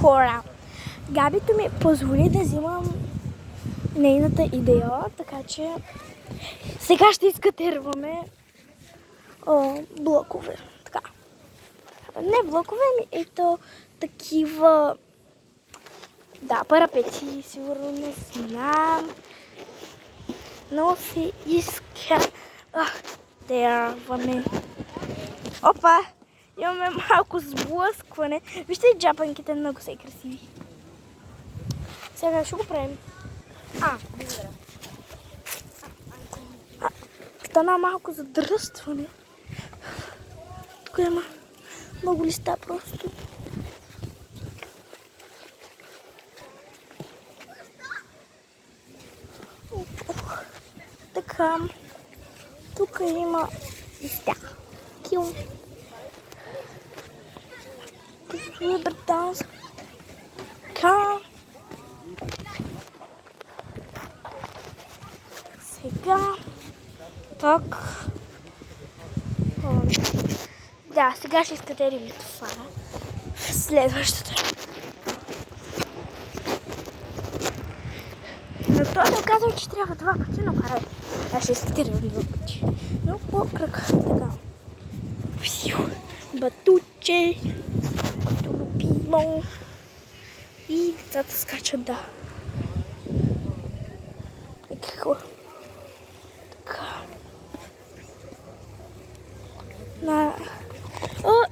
Кора. Габито ми позволи да взимам нейната идея, така че сега ще изкатерваме блокове. Така. Не блокове, ето такива парапети, сигурно не знам. Но се иска дерваме. Опа! Имаме малко сблъскване. Вижте, джапанките много са красиви. Сега ще го правим. Благодаря. Стана малко задръстване. Тук има много листа просто. Така. Тук има листа. Кил. Британска. Така. Сега. Так. Да, сега ще изкатерим това. Следващото. Но той ми казал, че трябва 2 пъти, но харай. Аз ще изкатерим 2 пъти. Но по кръг. Така. Батуче. Като любимо. И децата скачат, да. И какво? Така.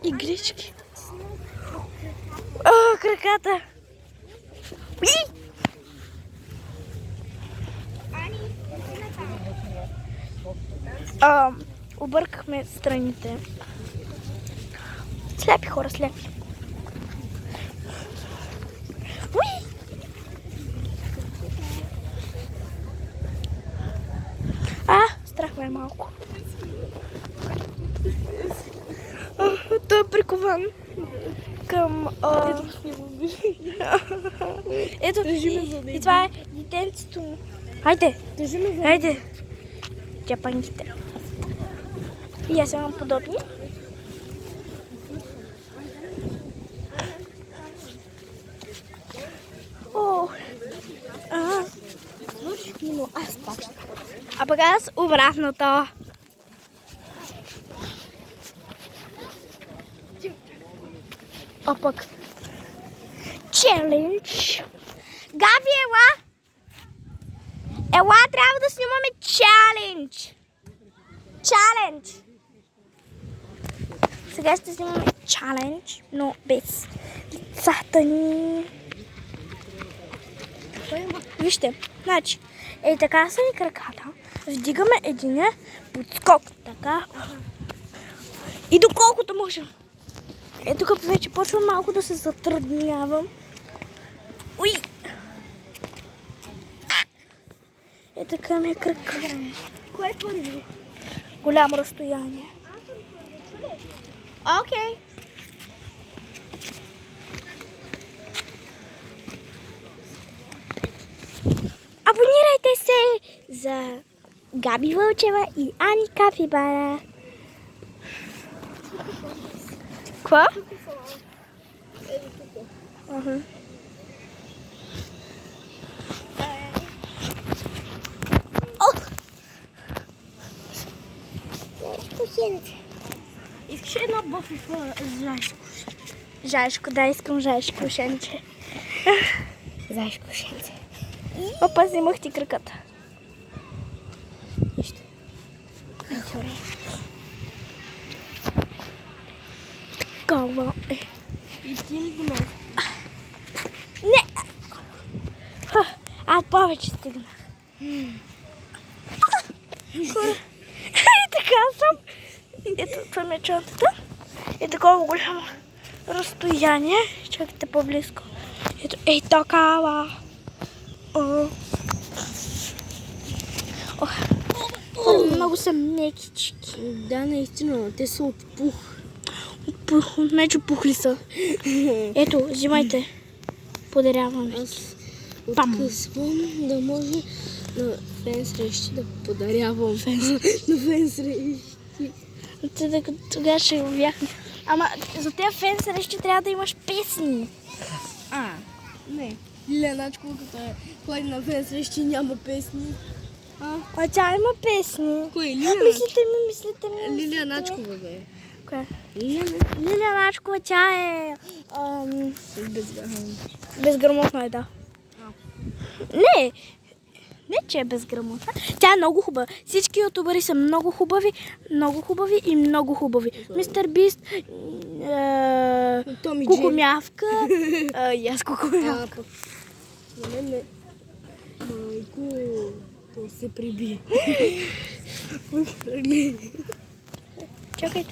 Игрички. Краката. Объркахме страните. Слепи хора, слепи. Страх ме е малко. Той е прикован към... Ето, и това е детенцето му. Хайде, хайде. Джапанките. И аз имам подобни. Аз пак. А пък аз обратното. А пък челендж. Габи, ела! Ела, трябва да снимаме челендж. Челендж. Сега ще снимаме челендж, но без лицата ни. Вижте, значи, така са ни краката. Вдигаме единия подскок. Така. И доколкото можем. Тук вече почвам малко да се затруднявам. Уй! Така ми е кръг. Кое е първо? Голямо разстояние. Окей. Абонирайте се за Габи Вълчева и Ани Капибара. Какво? Искаш едно бъфло жашко? Жашко, да, искам жашко шенче. Жашко шенче. Опа, взимах ти краката. Нищо. Такова е. И ти ли го ме? Не! Аз повече стигнах. И така съм. Ето, това ми е чантата. И такова голямо разстояние. Чакайте по-близко. Ето, ей такава. Много са мекички. Да, наистина, те са от пух. От мечо пухли са. Ето, взимайте. Подарявам. Аз откъсвам да може на фен срещи да подарявам. На фен срещи. Тогава ще го бяхме. Ама за тези фен срещи трябва да имаш песни. Не. Лилия Начкова, като е ходи на фен срещи, няма песни. А тя има песни. Кой е Лилия? Мислите ми. Лилия Начкова да е. Коя? Лилия Начкова, тя е... Безграмотна. Безграмотна е, да. Не, че е безграмотна. Тя е много хубава. Всички ютубъри са много хубави и много хубави. Мистер Бист, Томи Джей. Кукумявка, и аз Кукумявка. На мен не. Майко, то се прибие. Чакайте.